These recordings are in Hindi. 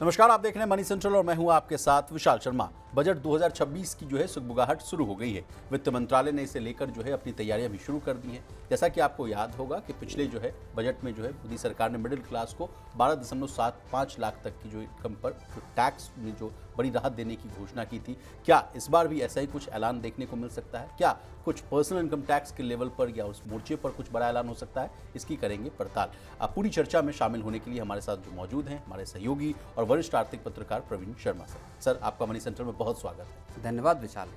नमस्कार, आप देख रहे हैं मनी सेंट्रल और मैं हूं आपके साथ विशाल शर्मा। बजट 2026 की जो है सुगबुगाहट शुरू हो गई है। वित्त मंत्रालय ने इसे लेकर जो है अपनी तैयारियां भी शुरू कर दी हैं। जैसा कि आपको याद होगा कि पिछले जो है बजट में जो है मोदी सरकार ने मिडिल क्लास को 12.75 लाख तक की जो इनकम पर जो टैक्स में जो बड़ी राहत देने की घोषणा की थी। क्या इस बार भी ऐसा ही कुछ ऐलान देखने को मिल सकता है? क्या कुछ पर्सनल इनकम टैक्स के लेवल पर या उस मोर्चे पर कुछ बड़ा ऐलान हो सकता है? इसकी करेंगे पड़ताल। आप पूरी चर्चा में शामिल होने के लिए हमारे साथ जो मौजूद हैं हमारे सहयोगी और वरिष्ठ आर्थिक पत्रकार प्रवीण शर्मा सर, आपका मनी सेंट्रल में बहुत स्वागत है। धन्यवाद विशाल।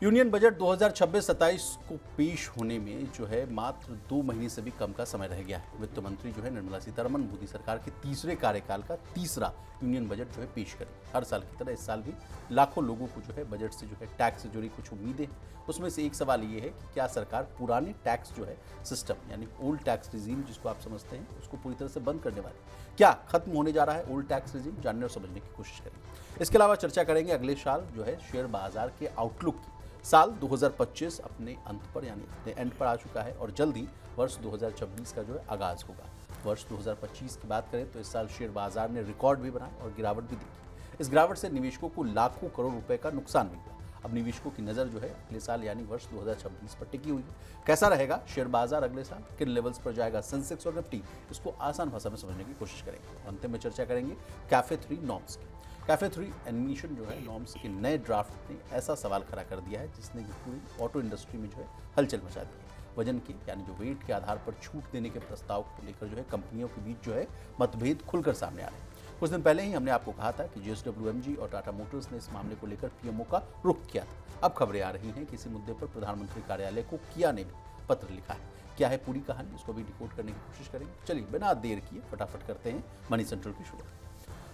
यूनियन बजट 2026-27 को पेश होने में जो है मात्र 2 महीने से भी कम का समय रह गया है। वित्त मंत्री जो है निर्मला सीतारमण मोदी सरकार के तीसरे कार्यकाल का तीसरा यूनियन बजट जो है पेश करें। हर साल की तरह इस साल भी लाखों लोगों को जो है बजट से जो है टैक्स से जुड़ी कुछ उम्मीदें हैं। उसमें से एक सवाल ये है कि क्या सरकार पुराने टैक्स जो है सिस्टम यानी ओल्ड टैक्स रिजीम जिसको आप समझते हैं उसको पूरी तरह से बंद करने वाली, क्या खत्म होने जा रहा है ओल्ड टैक्स रिजीम? जानने और समझने की कोशिश करेंगे। इसके अलावा चर्चा करेंगे अगले साल जो है शेयर बाजार के आउटलुक की। साल 2025 अपने अंत पर यानी अपने एंड पर आ चुका है और जल्द ही वर्ष 2026 का जो है आगाज होगा। वर्ष 2025 की बात करें तो इस साल शेयर बाजार ने रिकॉर्ड भी बनाए और गिरावट भी देखी। इस गिरावट से निवेशकों को लाखों करोड़ रुपए का नुकसान भी हुआ। अब निवेशकों की नज़र जो है अगले साल यानी वर्ष 2026 पर टिकी हुई है। कैसा रहेगा शेयर बाजार अगले साल, किन लेवल्स पर जाएगा सेंसेक्स और निफ्टी, इसको आसान भाषा में समझने की कोशिश करेंगे। अंतिम में चर्चा करेंगे कैफे 3 नॉर्म्स की। कैफे 3 एनिमेशन जो है नॉर्म्स के नए ड्राफ्ट ने ऐसा सवाल खड़ा कर दिया है जिसने पूरी ऑटो इंडस्ट्री में जो है हलचल मचा दी है। वजन के यानी जो वेट के आधार पर छूट देने के प्रस्ताव को लेकर जो है कंपनियों के बीच जो है मतभेद खुलकर सामने आ रहे हैं। कुछ दिन पहले ही हमने आपको कहा था कि JSW-MG और टाटा मोटर्स ने इस मामले को लेकर PMO का रुख किया था। अब खबरें आ रही हैं कि इसी मुद्दे पर प्रधानमंत्री कार्यालय को किया ने भी पत्र लिखा है। क्या है पूरी कहानी, उसको भी डिकोड करने की कोशिश करेंगे। चलिए बिना देर किए फटाफट करते हैं मनी सेंट्रल की शुरुआत।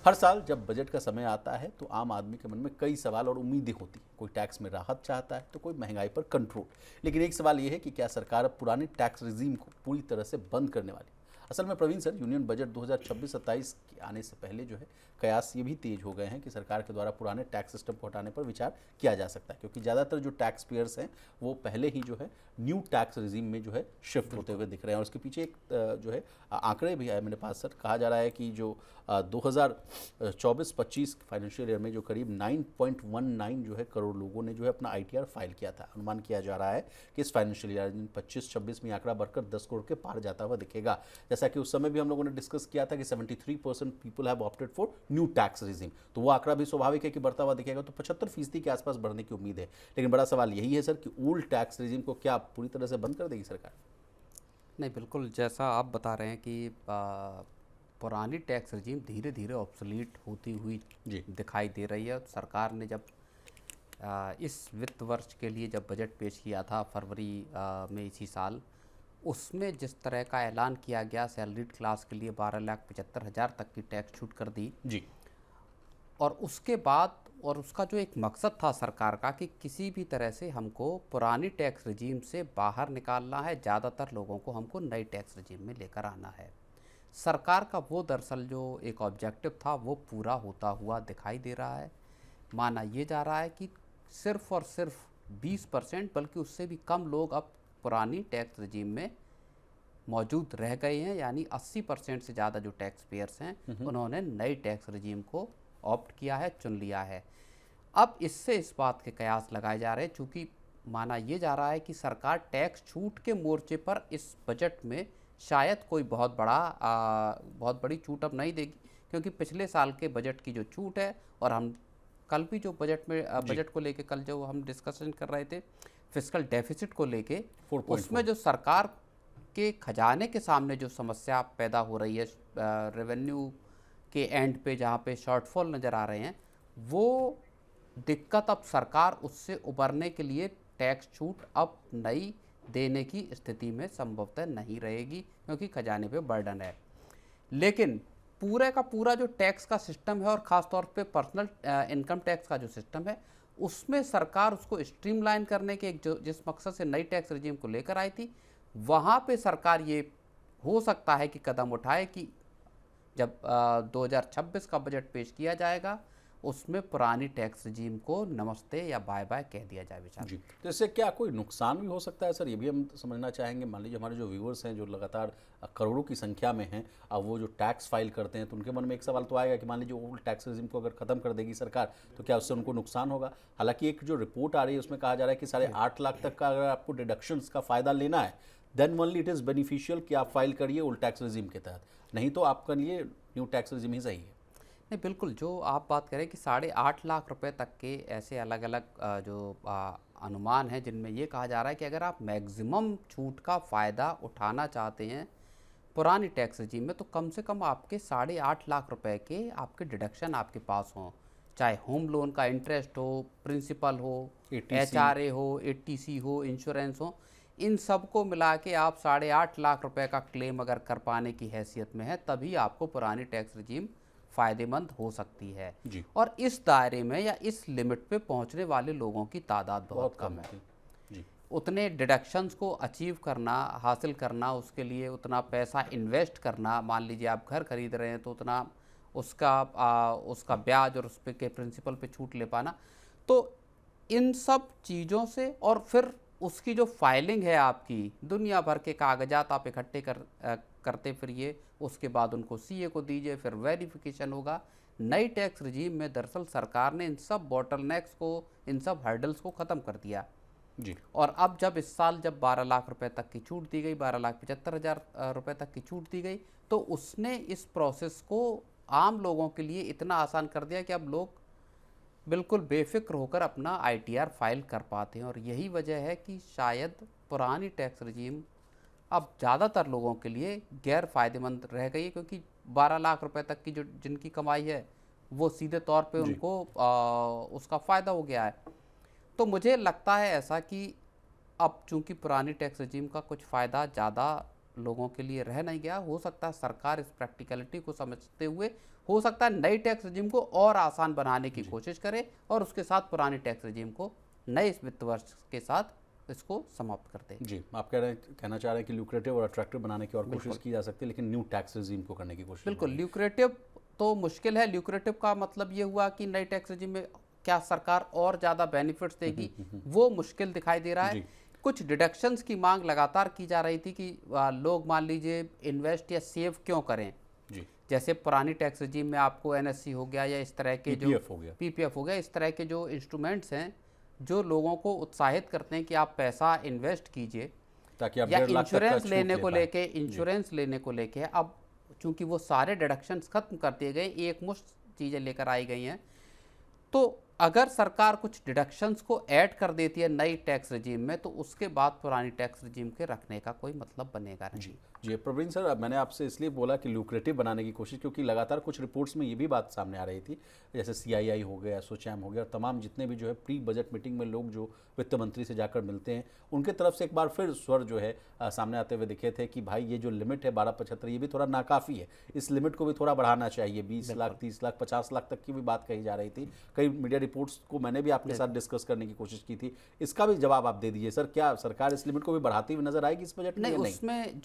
हर साल जब बजट का समय आता है तो आम आदमी के मन में कई सवाल और उम्मीदें होती हैं। कोई टैक्स में राहत चाहता है तो कोई महंगाई पर कंट्रोल। लेकिन एक सवाल ये है कि क्या सरकार अब पुराने टैक्स रिजीम को पूरी तरह से बंद करने वाली है? असल में प्रवीण सर, यूनियन बजट 2026-27 के आने से पहले जो है कयास ये भी तेज हो गए हैं कि सरकार के द्वारा पुराने टैक्स सिस्टम को हटाने पर विचार किया जा सकता है, क्योंकि ज़्यादातर जो टैक्स पेयर्स हैं वो पहले ही जो है न्यू टैक्स रिजीम में जो है शिफ्ट होते हुए दिख रहे हैं। और उसके पीछे एक जो है आंकड़े भी आए मेरे पास सर। कहा जा रहा है कि जो 2024-25 फाइनेंशियल ईयर में जो करीब 9.19 जो है करोड़ लोगों ने जो है अपना ITR फाइल किया था। अनुमान किया जा रहा है कि इस फाइनेंशियल ईयर 25-26 में आंकड़ा बढ़कर 10 करोड़ के पार जाता हुआ दिखेगा। जैसा कि उस समय भी हम लोगों ने डिस्कस किया था कि 73% people have opted for new tax regime, तो वो आंकड़ा भी स्वाभाविक है कि बढ़ता हुआ दिखेगा। तो 75% के आसपास बढ़ने की उम्मीद है। लेकिन बड़ा सवाल यही है सर कि ओल्ड टैक्स रिजीम को क्या पूरी तरह से बंद कर देगी सरकार? नहीं, बिल्कुल जैसा आप बता रहे हैं कि पुरानी टैक्स रिजीम धीरे धीरे ऑब्सोलीट होती हुई दिखाई दे रही है। सरकार ने जब इस वित्त वर्ष के लिए जब बजट पेश किया था फरवरी में इसी साल, उसमें जिस तरह का ऐलान किया गया सैलरीड क्लास के लिए 12,75,000 तक की टैक्स छूट कर दी जी। और उसके बाद और उसका जो एक मकसद था सरकार का कि किसी भी तरह से हमको पुरानी टैक्स रिजीम से बाहर निकालना है, ज़्यादातर लोगों को हमको नई टैक्स रिजीम में लेकर आना है। सरकार का वो दरअसल जो एक ऑब्जेक्टिव था वो पूरा होता हुआ दिखाई दे रहा है। माना ये जा रहा है कि सिर्फ़ और सिर्फ 20% बल्कि उससे भी कम लोग अब पुरानी टैक्स रिजीम में मौजूद रह गए हैं, यानी 80% से ज़्यादा जो टैक्स पेयर्स हैं उन्होंने नई टैक्स रिजीम को ऑप्ट किया है, चुन लिया है। अब इससे इस बात के कयास लगाए जा रहे हैं, चूँकि माना ये जा रहा है कि सरकार टैक्स छूट के मोर्चे पर इस बजट में शायद कोई बहुत बड़ी छूट अब नहीं देगी, क्योंकि पिछले साल के बजट की जो छूट है और हम कल भी जो बजट को लेके कल जो हम डिस्कशन कर रहे थे फिस्कल डेफिसिट को लेके, उसमें जो सरकार के खजाने के सामने जो समस्या पैदा हो रही है रेवेन्यू के एंड पे जहाँ पे शॉर्टफॉल नज़र आ रहे हैं, वो दिक्कत अब सरकार उससे उबरने के लिए टैक्स छूट अब नई देने की स्थिति में संभवतः नहीं रहेगी, क्योंकि खजाने पे बर्डन है। लेकिन पूरे का पूरा जो टैक्स का सिस्टम है और ख़ास तौर पे पर्सनल इनकम टैक्स का जो सिस्टम है, उसमें सरकार उसको स्ट्रीमलाइन करने के जिस मकसद से नई टैक्स रिजीम को लेकर आई थी, वहाँ पे सरकार ये हो सकता है कि कदम उठाए कि जब 2026 का बजट पेश किया जाएगा उसमें पुरानी टैक्स रजीम को नमस्ते या बाय बाय कह दिया जाए विचार। जी, तो इससे क्या कोई नुकसान भी हो सकता है सर? ये भी हम समझना चाहेंगे। मान लीजिए हमारे जो व्यूअर्स हैं जो लगातार करोड़ों की संख्या में हैं, अब वो जो टैक्स फाइल करते हैं तो उनके मन में एक सवाल तो आएगा कि मान लीजिए ओल्ड टैक्स रेजिम को अगर खत्म कर देगी सरकार तो क्या उससे उनको नुकसान होगा? हालांकि एक जो रिपोर्ट आ रही है उसमें कहा जा रहा है कि 8.5 लाख तक का अगर आपको डिडक्शंस का फायदा लेना है then only it is beneficial कि आप फाइल करिए ओल्ड टैक्स रेजिम के तहत, नहीं तो आपके लिए न्यू टैक्स रेजिम ही सही है। नहीं, बिल्कुल जो आप बात करें कि 8.5 लाख रुपए तक के ऐसे अलग अलग अनुमान हैं जिनमें ये कहा जा रहा है कि अगर आप मैक्सिमम छूट का फ़ायदा उठाना चाहते हैं पुरानी टैक्स रजीम में, तो कम से कम आपके 8.5 लाख रुपए के आपके डिडक्शन आपके पास हों, चाहे होम लोन का इंटरेस्ट हो, प्रिंसिपल हो, ATC HRA हो, ATC हो, इंश्योरेंस हो, इन सब को मिला के आप 8.5 लाख रुपए का क्लेम अगर कर पाने की हैसियत में है तभी आपको पुरानी टैक्स रजीम फ़ायदेमंद हो सकती है। जी, और इस दायरे में या इस लिमिट पे पहुंचने वाले लोगों की तादाद बहुत कम है। जी, उतने डिडक्शंस को अचीव करना, हासिल करना, उसके लिए उतना पैसा इन्वेस्ट करना, मान लीजिए आप घर खरीद रहे हैं तो उतना उसका ब्याज और उस पे के प्रिंसिपल पे छूट ले पाना, तो इन सब चीज़ों से और फिर उसकी जो फाइलिंग है आपकी, दुनिया भर के कागजात आप इकट्ठे करते फिरिए, उसके बाद उनको CA को दीजिए, फिर वेरिफिकेशन होगा। नई टैक्स रजीम में दरअसल सरकार ने इन सब बॉटलनेक्स को, इन सब हर्डल्स को ख़त्म कर दिया। जी, और अब जब इस साल जब 12 लाख रुपए तक की छूट दी गई, 12,75,000 रुपए तक की छूट दी गई, तो उसने इस प्रोसेस को आम लोगों के लिए इतना आसान कर दिया कि अब लोग बिल्कुल बेफिक्र होकर अपना ITR फाइल कर पाते हैं। और यही वजह है कि शायद पुरानी टैक्स रजीम अब ज़्यादातर लोगों के लिए गैर फ़ायदेमंद रह गई है, क्योंकि 12 लाख रुपए तक की जो जिनकी कमाई है वो सीधे तौर पे जी। उनको उसका फ़ायदा हो गया है। तो मुझे लगता है ऐसा कि अब चूंकि पुरानी टैक्स रजीम का कुछ फ़ायदा ज़्यादा लोगों के लिए रह नहीं गया, हो सकता है सरकार इस प्रैक्टिकलिटी को समझते हुए हो सकता है नई टैक्स रजीम को और आसान बनाने की कोशिश करे और उसके साथ पुरानी टैक्स रजीम को नए इस वित्त वर्ष के साथ इसको समाप्त कर दे। जी, आप कहना चाह रहे हैं कि ल्यूक्रेटिव और अट्रैक्टिव बनाने की और कोशिश की जा सकती है, लेकिन न्यू टैक्स रेजिम को करने की कोशिश बिल्कुल, ल्यूक्रेटिव तो मुश्किल है। ल्यूक्रेटिव का मतलब ये हुआ कि नई टैक्स रजीम में क्या सरकार और ज़्यादा बेनिफिट्स देगी, वो मुश्किल दिखाई दे रहा है। जी। कुछ डिडक्शंस की मांग लगातार की जा रही थी कि लोग मान लीजिए इन्वेस्ट या सेव क्यों करें। जी, जैसे पुरानी टैक्स रजीम में आपको NSC हो गया या इस तरह के जो PPF हो गया। PPF हो गया, इस तरह के जो इंस्ट्रूमेंट्स हैं जो लोगों को उत्साहित करते हैं कि आप पैसा इन्वेस्ट कीजिए, ताकि आप या 1.5 लाख तक का इंश्योरेंस छूट लेने ले को पाएं। लेके अब चूंकि वो सारे डिडक्शंस खत्म कर दिए गए, एक मुश्त चीज़ें लेकर आई गई हैं, तो अगर सरकार कुछ डिडक्शंस को ऐड कर देती है नई टैक्स रजीम में, तो उसके बाद पुरानी टैक्स रजीम के रखने का कोई मतलब बनेगा नहीं। जी, प्रवीण सर, अब मैंने आपसे इसलिए बोला कि ल्यूक्रेटिव बनाने की कोशिश, क्योंकि लगातार कुछ रिपोर्ट्स में ये भी बात सामने आ रही थी, जैसे CII हो गया, एसोचैम हो गया, और तमाम जितने भी जो है प्री बजट मीटिंग में लोग जो वित्त मंत्री से जाकर मिलते हैं, उनके तरफ से एक बार फिर स्वर जो है सामने आते हुए दिखे थे कि भाई ये जो लिमिट है 1275, ये भी थोड़ा नाकाफ़ी है, इस लिमिट को भी थोड़ा बढ़ाना चाहिए। 20 लाख, 30 लाख, 50 लाख तक की भी बात कही जा रही थी। कई मीडिया रिपोर्ट्स को मैंने भी आपके साथ डिस्कस करने की कोशिश की थी। इसका भी जवाब आप दे दीजिए सर, क्या सरकार इस लिमिट को भी बढ़ाती हुई नजर आएगी इस बजट में? नहीं, नहीं, उसमें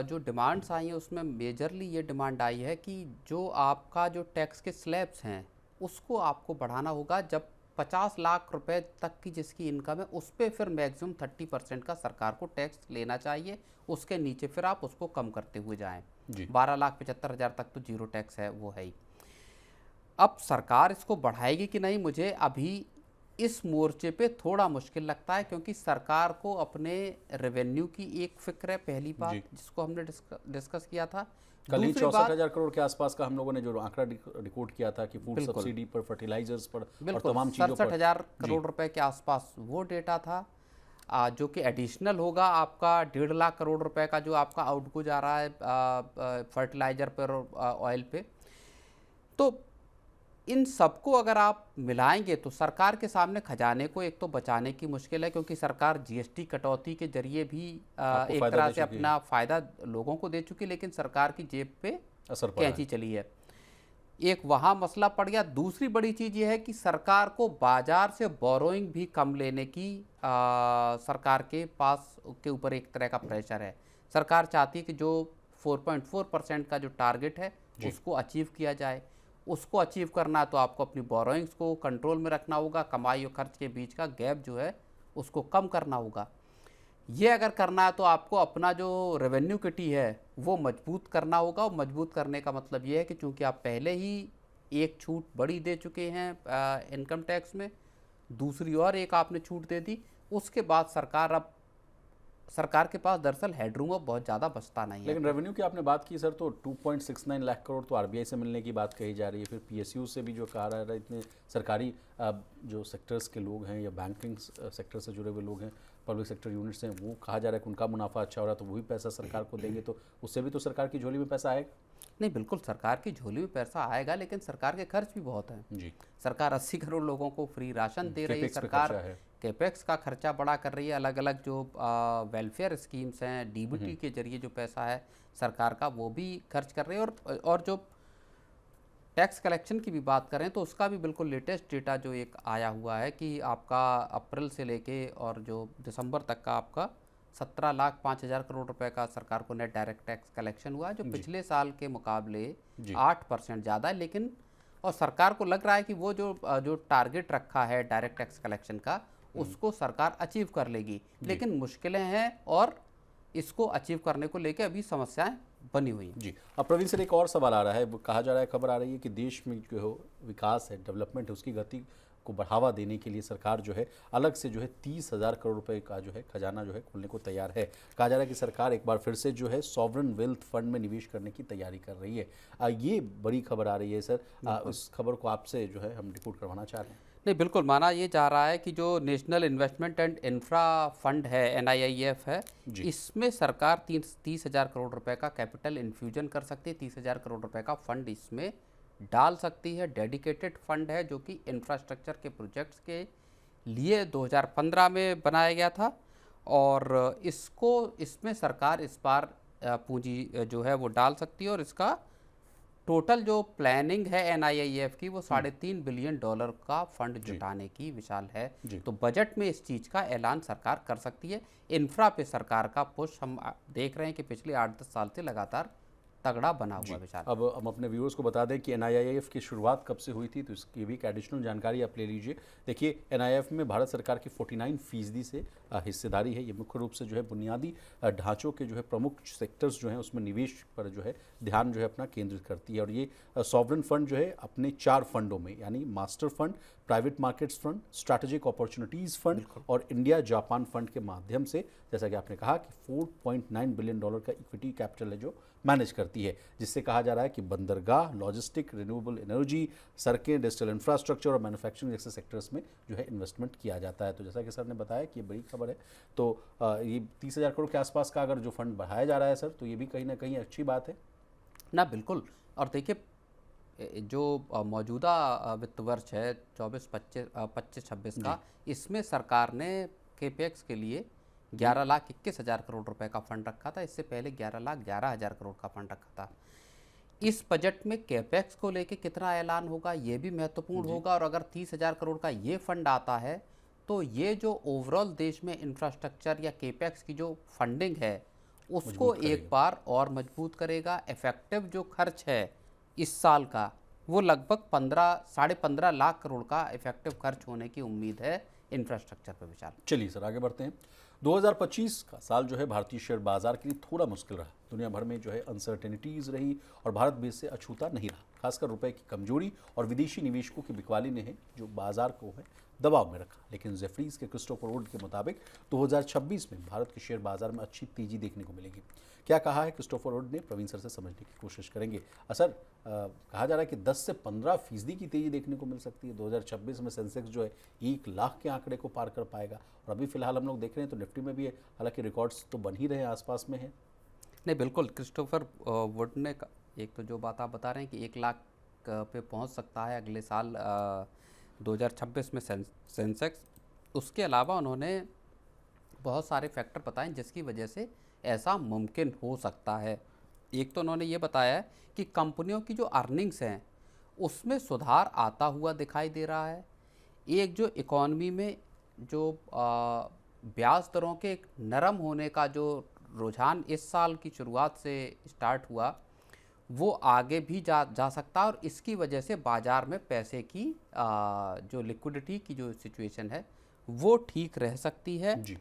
जो डिमांड्स आई हैं उसमें मेजरली ये डिमांड आई है कि जो आपका जो टैक्स के स्लैब्स हैं उसको आपको बढ़ाना होगा। जब 50 लाख रुपए तक की जिसकी इनकम है उस पर फिर मैक्सिमम 30% का सरकार को टैक्स लेना चाहिए, उसके नीचे फिर आप उसको कम करते हुए जाएं। जी। 12,75,000 तक तो जीरो टैक्स है, वो है ही। अब सरकार इसको बढ़ाएगी कि नहीं, मुझे अभी इस मोर्चे पे थोड़ा मुश्किल लगता है, क्योंकि सरकार को अपने रेवेन्यू की एक फिक्र है, पहली बात, जिसको हमने डिस्कस किया था। कल ही दूसरी बात, 64,000 करोड़ के आसपास का हम लोगों ने जो आंकड़ा रिकॉर्ड किया था कि फूड सब्सिडी पर, फर्टिलाइजर्स पर और तमाम चीज़ों पर 67,000 करोड़ रुपए के आसपास वो डेटा था, जो कि एडिशनल होगा आपका 1.5 लाख करोड़ रुपए का जो आपका आउटगो जा रहा है फर्टिलाइजर पर और ऑयल पे। तो इन सबको अगर आप मिलाएंगे तो सरकार के सामने खजाने को एक तो बचाने की मुश्किल है, क्योंकि सरकार GST कटौती के जरिए भी एक तरह से अपना फ़ायदा लोगों को दे चुकी, लेकिन सरकार की जेब पे असर पड़ा कैंची चली है। एक वहाँ मसला पड़ गया। दूसरी बड़ी चीज़ ये है कि सरकार को बाजार से बोरोइंग भी कम लेने की सरकार के पास के ऊपर एक तरह का प्रेशर है। सरकार चाहती है कि जो 4.4% का जो टारगेट है उसको अचीव किया जाए, उसको अचीव करना है तो आपको अपनी बोरोइंग्स को कंट्रोल में रखना होगा, कमाई और खर्च के बीच का गैप जो है उसको कम करना होगा। ये अगर करना है तो आपको अपना जो रेवेन्यू किटी है वो मजबूत करना होगा। और मजबूत करने का मतलब ये है कि चूंकि आप पहले ही एक छूट बड़ी दे चुके हैं इनकम टैक्स में, दूसरी और एक आपने छूट दे दी, उसके बाद सरकार के पास दरअसल हेडरूम अब बहुत ज़्यादा बचता नहीं है। लेकिन रेवेन्यू की आपने बात की सर, तो 2.69 लाख करोड़ तो आरबीआई से मिलने की बात कही जा रही है, फिर पीएसयू से भी जो कहा जा रहा है, इतने सरकारी जो सेक्टर्स के लोग हैं या बैंकिंग सेक्टर से जुड़े हुए लोग हैं, पब्लिक सेक्टर यूनिट्स हैं, वो कहा जा रहा है कि उनका मुनाफा अच्छा हो रहा है तो वही पैसा सरकार को देंगे, तो उससे भी तो सरकार की झोली में पैसा आएगा। नहीं, बिल्कुल सरकार की झोली में पैसा आएगा, लेकिन सरकार के खर्च भी बहुत हैं। जी, सरकार 80 करोड़ लोगों को फ्री राशन दे रही है, केपेक्स पे सरकार खर्चा है। कैपेक्स का खर्चा बड़ा कर रही है, अलग अलग जो वेलफेयर स्कीम्स हैं, डीबीटी के जरिए जो पैसा है सरकार का वो भी खर्च कर रही है। और जो टैक्स कलेक्शन की भी बात करें तो उसका भी बिल्कुल लेटेस्ट डेटा जो एक आया हुआ है कि आपका अप्रैल से लेके और जो दिसंबर तक का आपका 17,05,000 करोड़ रुपए का सरकार को नेट डायरेक्ट टैक्स कलेक्शन हुआ है, जो पिछले साल के मुकाबले 8% ज़्यादा है। लेकिन और सरकार को लग रहा है कि वो जो टारगेट रखा है डायरेक्ट टैक्स कलेक्शन का उसको सरकार अचीव कर लेगी, लेकिन मुश्किलें हैं और इसको अचीव करने को लेके अभी समस्याएं बनी हुई हैं। जी, अब प्रवीण सर एक और सवाल आ रहा है, वो कहा जा रहा है, खबर आ रही है कि देश में जो है विकास है, डेवलपमेंट है, उसकी गति को बढ़ावा देने के लिए सरकार जो है अलग से जो है 30,000 करोड़ रुपए का जो है खजाना जो है खोलने को तैयार है। कहा जा रहा है कि सरकार एक बार फिर से जो है सॉवरन वेल्थ फंड में निवेश करने की तैयारी कर रही है। ये बड़ी खबर आ रही है सर, इस खबर को आपसे जो है हम रिपोर्ट करवाना चाह रहे हैं। नहीं, बिल्कुल माना ये जा रहा है कि जो national investment and infra fund है, NIIF है, इसमें सरकार 30,000 करोड़ रुपए का कैपिटल इन्फ्यूजन कर सकती है, 30,000 करोड़ रुपए का फंड इसमें डाल सकती है। डेडिकेटेड फंड है जो कि इंफ्रास्ट्रक्चर के प्रोजेक्ट्स के लिए 2015 में बनाया गया था और इसमें सरकार इस बार पूंजी जो है वो डाल सकती है और इसका टोटल जो प्लानिंग है NIIF की वो $3.5 बिलियन का फंड जुटाने की विशाल है। तो बजट में इस चीज़ का ऐलान सरकार कर सकती है। इंफ्रा पे सरकार का पुश हम देख रहे हैं कि पिछले 8-10 साल से लगातार तगड़ा बना हुआ विशाल। अब हम अपने व्यूअर्स को बता दें कि NIIF की शुरुआत कब से हुई थी, तो इसकी भी एक एडिशनल जानकारी आप ले लीजिए। देखिए, NIIF में भारत सरकार की 49% से हिस्सेदारी है। ये मुख्य रूप से जो है बुनियादी ढांचों के जो है प्रमुख सेक्टर्स जो हैं उसमें निवेश पर जो है ध्यान जो है अपना केंद्रित करती है। और ये सॉवरन फंड जो है अपने 4 फंडों में, यानी master fund, private markets fund, strategic opportunities fund और इंडिया जापान फंड के माध्यम से, जैसा कि आपने कहा कि $4.9 बिलियन का इक्विटी कैपिटल है जो मैनेज करती है, जिससे कहा जा रहा है कि बंदरगाह, लॉजिस्टिक, रिन्यूएबल एनर्जी, सड़कें, डिजिटल इंफ्रास्ट्रक्चर और मैन्युफैक्चरिंग जैसे सेक्टर्स में जो है इन्वेस्टमेंट किया जाता है। तो जैसा कि सर ने बताया कि ये बड़ी खबर है, तो ये 30,000 करोड़ के आसपास का अगर जो फंड बढ़ाया जा रहा है सर, तो ये भी कहीं ना कहीं अच्छी बात है ना। बिल्कुल। और देखिए, जो मौजूदा वित्त वर्ष है 24-25-26 का, इसमें सरकार ने केपेक्स के लिए 11,21,000 करोड़ रुपए का फंड रखा था। इससे पहले 11,11,000 करोड़ का फंड रखा था। इस बजट में केपेक्स को लेके कितना ऐलान होगा ये भी महत्वपूर्ण होगा। और अगर 30,000 करोड़ का ये फंड आता है तो ये जो ओवरऑल देश में इंफ्रास्ट्रक्चर या केपेक्स की जो फंडिंग है उसको एक बार और मजबूत करेगा। इफेक्टिव जो खर्च है इस साल का वो लगभग 15-15.5 लाख करोड़ का इफेक्टिव खर्च होने की उम्मीद है इंफ्रास्ट्रक्चर पर विचार। चलिए सर आगे बढ़ते हैं। 2025 का साल जो है भारतीय शेयर बाजार के लिए थोड़ा मुश्किल रहा। दुनिया भर में जो है अनसर्टेनिटीज़ रही और भारत भी इससे अछूता नहीं रहा। खासकर रुपए की कमजोरी और विदेशी निवेशकों की बिकवाली ने है जो बाजार को है दबाव में रखा। लेकिन जेफरीज के क्रिस्टोफर वुड के मुताबिक 2026 में भारत के शेयर बाजार में अच्छी तेजी देखने को मिलेगी। क्या कहा है क्रिस्टोफर वुड ने, प्रवीण सर से समझने की कोशिश करेंगे। सर, कहा जा रहा है कि 10 से 15% की तेजी देखने को मिल सकती है। 2026 में सेंसेक्स जो है 1 लाख के आंकड़े को पार कर पाएगा। और अभी फिलहाल हम लोग देख रहे हैं तो निफ्टी में भी है, हालांकि रिकॉर्ड्स तो बन ही रहे हैं, आसपास में है। नहीं, बिल्कुल। क्रिस्टोफर वुड ने एक तो जो बात आप बता रहे हैं कि 1 लाख पे पहुंच सकता है अगले साल 2026 में सेंसेक्स। उसके अलावा उन्होंने बहुत सारे फैक्टर बताए जिसकी वजह से ऐसा मुमकिन हो सकता है। एक तो उन्होंने ये बताया है कि कंपनियों की जो अर्निंग्स हैं उसमें सुधार आता हुआ दिखाई दे रहा है। एक जो इकॉनमी में जो ब्याज दरों के एक नरम होने का जो रुझान इस साल की शुरुआत से स्टार्ट हुआ वो आगे भी जा सकता है और इसकी वजह से बाजार में पैसे की जो लिक्विडिटी की जो सिचुएशन है वो ठीक रह सकती है। जी।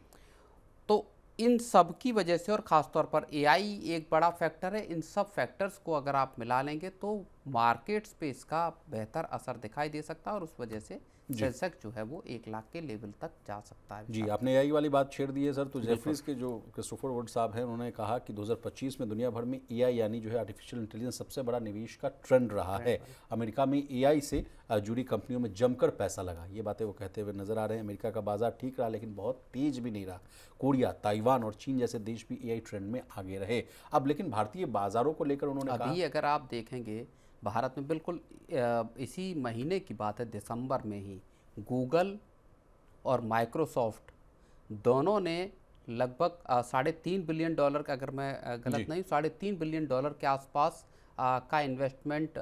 तो इन सब की वजह से और ख़ास तौर पर एआई एक बड़ा फैक्टर है। इन सब फैक्टर्स को अगर आप मिला लेंगे तो मार्केट्स पे इसका बेहतर असर दिखाई दे सकता है और उस वजह से जी। सेंसेक्स जो है वो 1 लाख के लेवल तक जा सकता है। जी, आपने एआई वाली बात छेड़ दी है सर। तो जेफरीज के जो क्रिस्टोफर वुड साहब हैं, उन्होंने कहा कि 2025 में दुनिया भर में एआई यानी जो है आर्टिफिशियल इंटेलिजेंस सबसे बड़ा निवेश का ट्रेंड रहा है। अमेरिका में एआई से जुड़ी कंपनियों में जमकर पैसा लगा। ये बातें वो कहते हुए नजर आ रहे हैं। अमेरिका का बाजार ठीक रहा लेकिन बहुत तेज भी नहीं रहा। कोरिया, ताइवान और चीन जैसे देश भी एआई ट्रेंड में आगे रहे। अब लेकिन भारतीय बाजारों को लेकर उन्होंने कहा, अभी अगर आप देखेंगे भारत में बिल्कुल इसी महीने की बात है, दिसंबर में ही गूगल और माइक्रोसॉफ्ट दोनों ने लगभग $3.5 बिलियन का, अगर मैं गलत नहीं, $3.5 बिलियन के आसपास का इन्वेस्टमेंट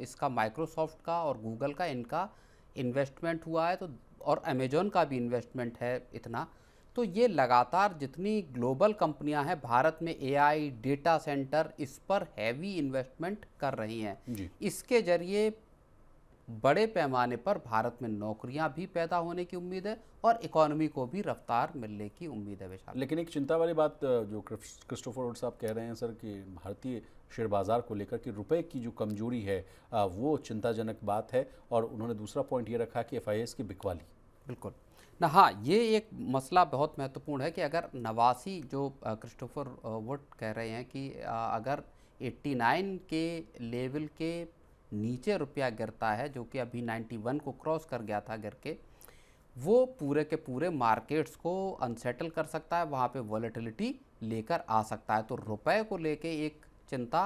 इसका माइक्रोसॉफ्ट का और गूगल का इनका इन्वेस्टमेंट हुआ है। तो और अमेजोन का भी इन्वेस्टमेंट है इतना। तो ये लगातार जितनी ग्लोबल कंपनियां हैं भारत में एआई डेटा सेंटर इस पर हैवी इन्वेस्टमेंट कर रही हैं। जी। इसके जरिए बड़े पैमाने पर भारत में नौकरियां भी पैदा होने की उम्मीद है और इकोनॉमी को भी रफ्तार मिलने की उम्मीद है विशाल। लेकिन एक चिंता वाली बात जो क्रिस्टोफर वुड साहब कह रहे हैं सर कि भारतीय शेयर बाजार को लेकर कि रुपए की जो कमजोरी है वो चिंताजनक बात है। और उन्होंने दूसरा पॉइंट ये रखा कि एफआईएस की बिकवाली। बिल्कुल ना, हाँ, ये एक मसला बहुत महत्वपूर्ण है कि अगर नवासी जो क्रिस्टोफर वुड कह रहे हैं कि अगर 89 के लेवल के नीचे रुपया गिरता है, जो कि अभी 91 को क्रॉस कर गया था गिर के, वो पूरे के पूरे मार्केट्स को अनसेटल कर सकता है, वहाँ पे वॉलेटिलिटी लेकर आ सकता है। तो रुपए को लेके एक चिंता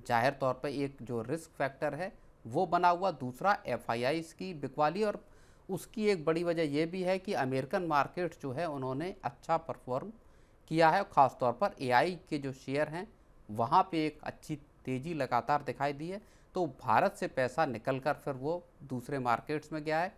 जाहिर तौर पे एक जो रिस्क फैक्टर है वो बना हुआ। दूसरा एफआईआईस की बिकवाली, और उसकी एक बड़ी वजह यह भी है कि अमेरिकन मार्केट्स जो है उन्होंने अच्छा परफॉर्म किया है। ख़ास तौर पर एआई के जो शेयर हैं वहाँ पे एक अच्छी तेज़ी लगातार दिखाई दी है। तो भारत से पैसा निकल कर फिर वो दूसरे मार्केट्स में गया है,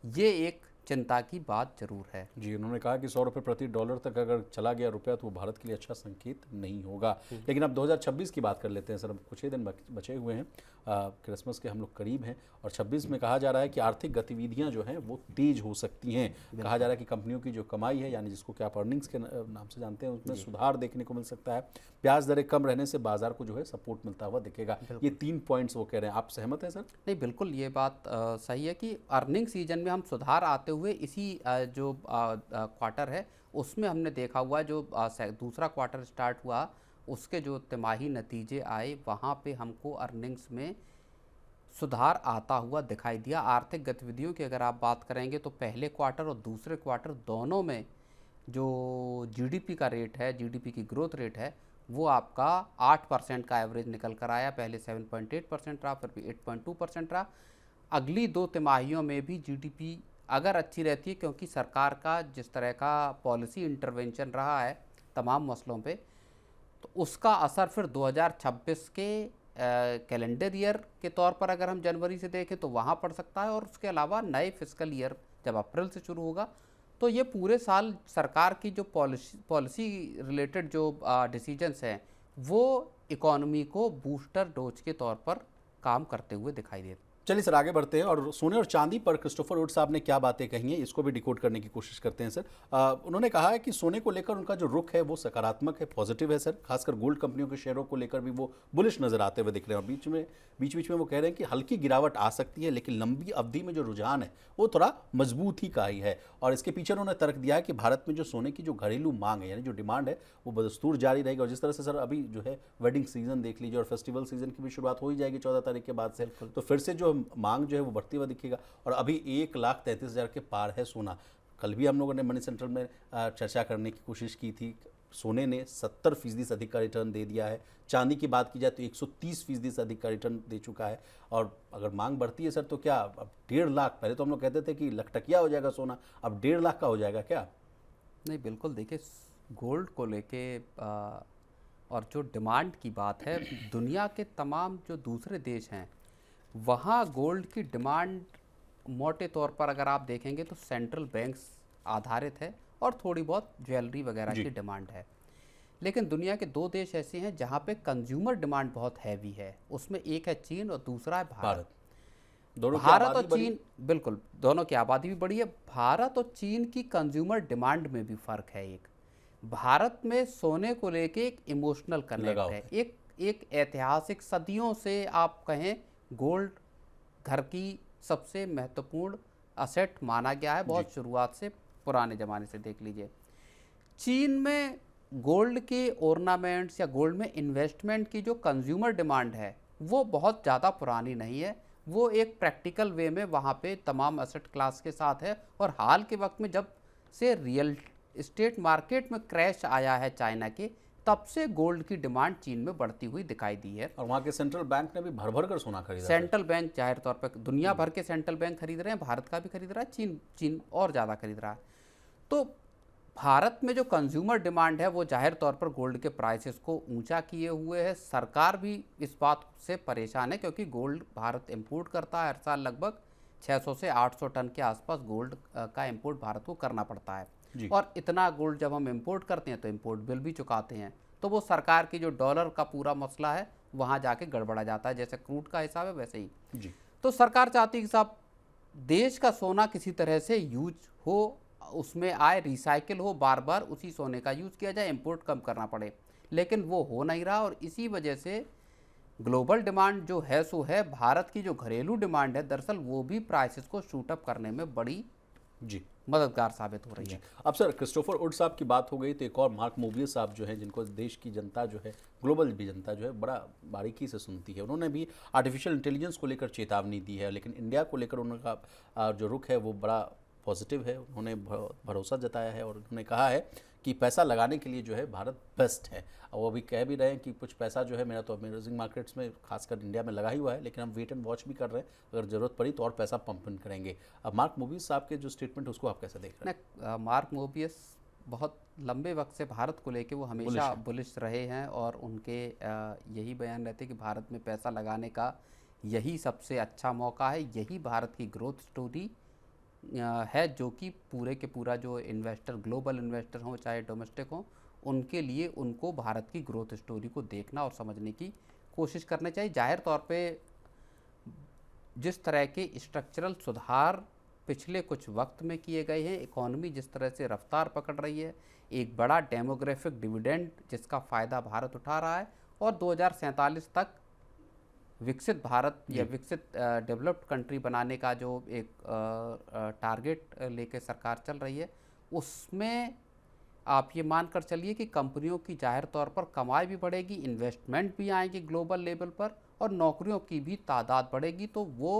ये एक चिंता की बात जरूर है। जी, उन्होंने कहा कि 100 रुपये प्रति डॉलर तक अगर चला गया रुपया तो वो भारत के लिए अच्छा संकेत नहीं होगा। लेकिन अब 2026 की बात कर लेते हैं सर। अब कुछ ही दिन बचे हुए हैं, क्रिसमस के हम लोग करीब हैं और 26 में कहा जा रहा है कि आर्थिक गतिविधियां जो हैं वो तेज हो सकती हैं। कहा जा रहा है कि कंपनियों की जो कमाई है, यानी जिसको क्या आप अर्निंग्स के नाम से जानते हैं, उसमें सुधार देखने को मिल सकता है। ब्याज दरें कम रहने से बाजार को जो है सपोर्ट मिलता हुआ दिखेगा। ये 3 पॉइंट्स वो कह रहे हैं। आप सहमत हैं सर? नहीं, बिल्कुल ये बात सही है कि अर्निंग सीजन में हम सुधार आते हुए इसी जो क्वार्टर है उसमें हमने देखा हुआ, जो दूसरा क्वार्टर स्टार्ट हुआ उसके जो तिमाही नतीजे आए वहाँ पे हमको अर्निंग्स में सुधार आता हुआ दिखाई दिया। आर्थिक गतिविधियों की अगर आप बात करेंगे तो पहले क्वार्टर और दूसरे क्वार्टर दोनों में जो जीडीपी का रेट है, जीडीपी की ग्रोथ रेट है, वो आपका 8% का एवरेज निकल कर आया। पहले 7.8% रहा, फिर भी 8.2% रहा। अगली 2 तिमाहियों में भी जीडीपी अगर अच्छी रहती है, क्योंकि सरकार का जिस तरह का पॉलिसी इंटरवेंशन रहा है तमाम मसलों पे, तो उसका असर फिर 2026 के कैलेंडर ईयर के तौर पर अगर हम जनवरी से देखें तो वहाँ पड़ सकता है। और उसके अलावा नए फिस्कल ईयर जब अप्रैल से शुरू होगा तो ये पूरे साल सरकार की जो पॉलिसी रिलेटेड जो डिसीजंस हैं वो इकोनॉमी को बूस्टर डोज के तौर पर काम करते हुए दिखाई देते हैं। चलिए सर, आगे बढ़ते हैं और सोने और चांदी पर क्रिस्टोफर वुड साहब ने क्या बातें कही हैं इसको भी डिकोड करने की कोशिश करते हैं सर। उन्होंने कहा है कि सोने को लेकर उनका जो रुख है वो सकारात्मक है, पॉजिटिव है सर। खासकर गोल्ड कंपनियों के शेयरों को लेकर भी वो बुलिश नजर आते हुए दिख रहे हैं। और बीच में वो कह रहे हैं कि हल्की गिरावट आ सकती है लेकिन लंबी अवधि में जो रुझान है वो थोड़ा मजबूत ही का ही है। और इसके पीछे उन्होंने तर्क दिया है कि भारत में जो सोने की जो घरेलू मांग है, यानी जो डिमांड है, वो बदस्तूर जारी रहेगी। और जिस तरह से सर अभी जो है वेडिंग सीजन देख लीजिए और फेस्टिवल सीजन की भी शुरुआत हो ही जाएगी 14 तारीख के बाद से, तो फिर से जो मांग जो है वो बढ़ती हुआ दिखेगा। और अभी 1,33,000 के पार है सोना। कल भी हम लोगों ने मनी सेंट्रल में चर्चा करने की कोशिश की थी। सोने ने 70% से अधिक का रिटर्न दे दिया है। चांदी की बात की जाए तो 130% से अधिक का रिटर्न दे चुका है। और अगर मांग बढ़ती है सर तो क्या अब 1.5 लाख, पहले तो हम लोग कहते थे कि लखटकिया हो जाएगा सोना, अब 1.5 लाख का हो जाएगा क्या? नहीं, बिल्कुल देखिए, गोल्ड को लेके और जो डिमांड की बात है, दुनिया के तमाम जो दूसरे देश हैं वहाँ गोल्ड की डिमांड मोटे तौर पर अगर आप देखेंगे तो सेंट्रल बैंक्स आधारित है और थोड़ी बहुत ज्वेलरी वगैरह की डिमांड है। लेकिन दुनिया के दो देश ऐसे हैं जहाँ पे कंज्यूमर डिमांड बहुत हैवी है, उसमें एक है चीन और दूसरा है भारत। दोनों की भारत और आबादी बड़ी। चीन, बिल्कुल, दोनों की आबादी भी बड़ी है। भारत और चीन की कंज्यूमर डिमांड में भी फर्क है। एक भारत में सोने को लेके एक इमोशनल कनेक्ट लगाव है, है। एक ऐतिहासिक सदियों से आप कहें गोल्ड घर की सबसे महत्वपूर्ण असेट माना गया है, बहुत शुरुआत से, पुराने ज़माने से देख लीजिए। चीन में गोल्ड के ऑर्नामेंट्स या गोल्ड में इन्वेस्टमेंट की जो कंज्यूमर डिमांड है वो बहुत ज़्यादा पुरानी नहीं है, वो एक प्रैक्टिकल वे में वहाँ पे तमाम असेट क्लास के साथ है। और हाल के वक्त में जब से रियल एस्टेट मार्केट में क्रैश आया है चाइना के, तब से गोल्ड की डिमांड चीन में बढ़ती हुई दिखाई दी है। और वहाँ के सेंट्रल बैंक ने भी भर भर कर सोना खरीदा है। सेंट्रल बैंक जाहिर तौर पर दुनिया भर के सेंट्रल बैंक खरीद रहे हैं, भारत का भी खरीद रहा है, चीन और ज़्यादा खरीद रहा है। तो भारत में जो कंज्यूमर डिमांड है वो जाहिर तौर पर गोल्ड के प्राइसेस को ऊंचा किए हुए है। सरकार भी इस बात से परेशान है क्योंकि गोल्ड भारत इंपोर्ट करता है, हर साल लगभग 600 से 800 टन के आसपास गोल्ड का इंपोर्ट भारत को करना पड़ता है। और इतना गोल्ड जब हम इंपोर्ट करते हैं तो इंपोर्ट बिल भी चुकाते हैं, तो वो सरकार की जो डॉलर का पूरा मसला है वहाँ जाके गड़बड़ा जाता है। जैसे क्रूड का हिसाब है वैसे ही तो सरकार चाहती है कि साहब देश का सोना किसी तरह से यूज हो, उसमें आए, रिसाइकिल हो, बार बार उसी सोने का यूज़ किया जाए, इंपोर्ट कम करना पड़े, लेकिन वो हो नहीं रहा। और इसी वजह से ग्लोबल डिमांड जो है सो है, भारत की जो घरेलू डिमांड है दरअसल वो भी प्राइसेस को शूट अप करने में बड़ी मददगार साबित हो रही है। अब सर क्रिस्टोफर वुड साहब की बात हो गई तो एक और मार्क मोबियस साहब जो हैं, जिनको देश की जनता जो है, ग्लोबल भी जनता जो है बड़ा बारीकी से सुनती है, उन्होंने भी आर्टिफिशियल इंटेलिजेंस को लेकर चेतावनी दी है, लेकिन इंडिया को लेकर उनका जो रुख है वो बड़ा पॉजिटिव है। उन्होंने भरोसा जताया है और उन्होंने कहा है कि पैसा लगाने के लिए जो है भारत बेस्ट है। और वो अभी कह भी रहे हैं कि कुछ पैसा जो है मेरा तो इमर्जिंग मार्केट्स में खासकर इंडिया में लगा ही हुआ है, लेकिन हम वेट एंड वॉच भी कर रहे हैं, अगर ज़रूरत पड़ी तो और पैसा पंप इन करेंगे। अब मार्क मोबियस साहब के जो स्टेटमेंट उसको आप कैसे देख रहे हैं? मार्क मोबियस बहुत लंबे वक्त से भारत को लेके वो हमेशा बुलिश रहे हैं और उनके यही बयान रहते कि भारत में पैसा लगाने का यही सबसे अच्छा मौका है, यही भारत की ग्रोथ स्टोरी है, जो कि पूरे के पूरा जो इन्वेस्टर, ग्लोबल इन्वेस्टर हों चाहे डोमेस्टिक हों, उनके लिए उनको भारत की ग्रोथ स्टोरी को देखना और समझने की कोशिश करनी चाहिए। जाहिर तौर पे जिस तरह के स्ट्रक्चरल सुधार पिछले कुछ वक्त में किए गए हैं, इकॉनमी जिस तरह से रफ्तार पकड़ रही है, एक बड़ा डेमोग्राफिक डिविडेंड जिसका फ़ायदा भारत उठा रहा है, और 2047 तक विकसित भारत या विकसित डेवलप्ड कंट्री बनाने का जो एक टारगेट लेके सरकार चल रही है, उसमें आप ये मानकर चलिए कि कंपनियों की जाहिर तौर पर कमाई भी बढ़ेगी, इन्वेस्टमेंट भी आएंगे ग्लोबल लेवल पर, और नौकरियों की भी तादाद बढ़ेगी। तो वो